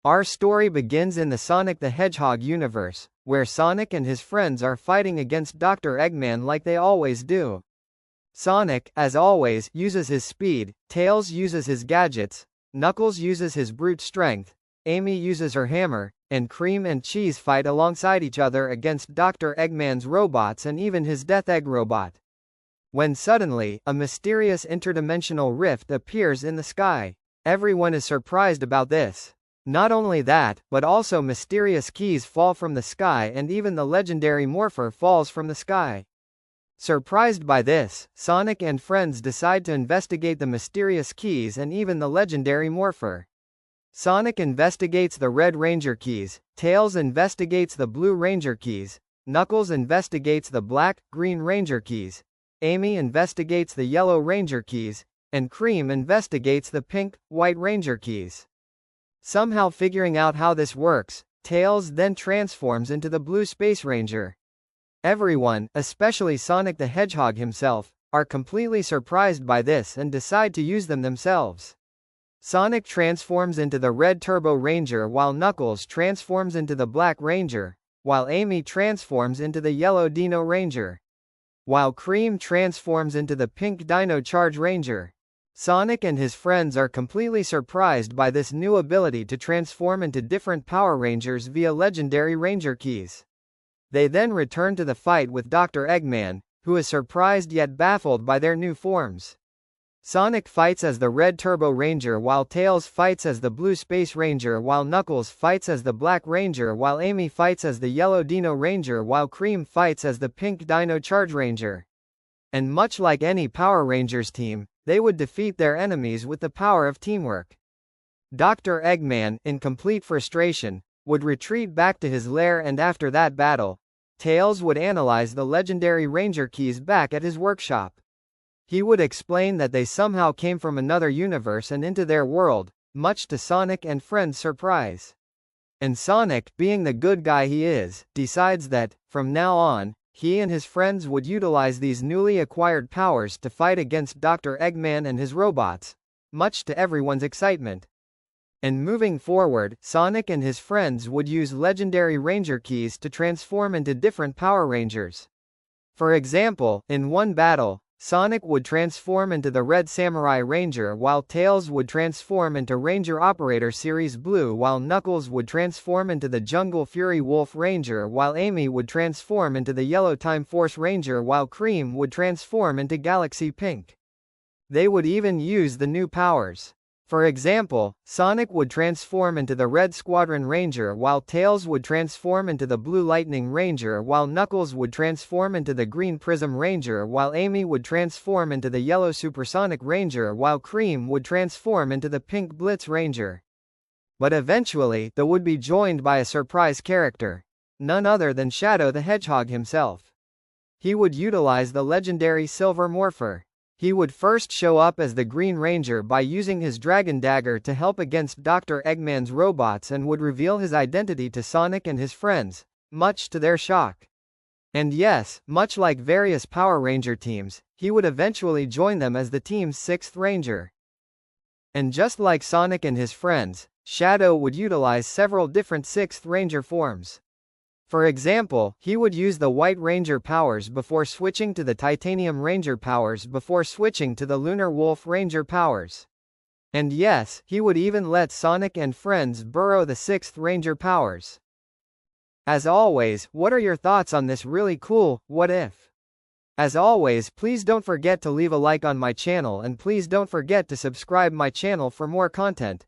Our story begins in the Sonic the Hedgehog universe, where Sonic and his friends are fighting against Dr. Eggman like they always do. Sonic, as always, uses his speed, Tails uses his gadgets, Knuckles uses his brute strength, Amy uses her hammer, and Cream and Cheese fight alongside each other against Dr. Eggman's robots and even his Death Egg robot. When suddenly, a mysterious interdimensional rift appears in the sky. Everyone is surprised about this. Not only that, but also mysterious keys fall from the sky and even the legendary Morpher falls from the sky. Surprised by this, Sonic and friends decide to investigate the mysterious keys and even the legendary Morpher. Sonic investigates the Red Ranger keys, Tails investigates the Blue Ranger keys, Knuckles investigates the Black, Green Ranger keys, Amy investigates the Yellow Ranger keys, and Cream investigates the Pink, White Ranger keys. Somehow figuring out how this works, Tails then transforms into the Blue Space Ranger. Everyone, especially Sonic the Hedgehog himself, are completely surprised by this and decide to use them themselves. Sonic transforms into the Red Turbo Ranger while Knuckles transforms into the Black Ranger, while Amy transforms into the Yellow Dino Ranger, while Cream transforms into the Pink Dino Charge Ranger. Sonic and his friends are completely surprised by this new ability to transform into different Power Rangers via legendary Ranger keys. They then return to the fight with Dr. Eggman, who is surprised yet baffled by their new forms. Sonic fights as the Red Turbo Ranger while Tails fights as the Blue Space Ranger while Knuckles fights as the Black Ranger while Amy fights as the Yellow Dino Ranger while Cream fights as the Pink Dino Charge Ranger. And much like any Power Rangers team, they would defeat their enemies with the power of teamwork. Dr. Eggman, in complete frustration, would retreat back to his lair, and after that battle, Tails would analyze the legendary Ranger keys back at his workshop. He would explain that they somehow came from another universe and into their world, much to Sonic and friends' surprise. And Sonic, being the good guy he is, decides that, from now on, he and his friends would utilize these newly acquired powers to fight against Dr. Eggman and his robots, much to everyone's excitement. And moving forward, Sonic and his friends would use legendary Ranger keys to transform into different Power Rangers. For example, in one battle, Sonic would transform into the Red Samurai Ranger while Tails would transform into Ranger Operator Series Blue while Knuckles would transform into the Jungle Fury Wolf Ranger while Amy would transform into the Yellow Time Force Ranger while Cream would transform into Galaxy Pink. They would even use the new powers. For example, Sonic would transform into the Red Squadron Ranger while Tails would transform into the Blue Lightning Ranger while Knuckles would transform into the Green Prism Ranger while Amy would transform into the Yellow Supersonic Ranger while Cream would transform into the Pink Blitz Ranger. But eventually, they would be joined by a surprise character. None other than Shadow the Hedgehog himself. He would utilize the legendary Silver Morpher. He would first show up as the Green Ranger by using his Dragon Dagger to help against Dr. Eggman's robots and would reveal his identity to Sonic and his friends, much to their shock. And yes, much like various Power Ranger teams, he would eventually join them as the team's 6th Ranger. And just like Sonic and his friends, Shadow would utilize several different 6th Ranger forms. For example, he would use the White Ranger powers before switching to the Titanium Ranger powers before switching to the Lunar Wolf Ranger powers. And yes, he would even let Sonic and friends borrow the 6th Ranger powers. As always, what are your thoughts on this really cool what if? As always, please don't forget to leave a like on my channel and please don't forget to subscribe my channel for more content.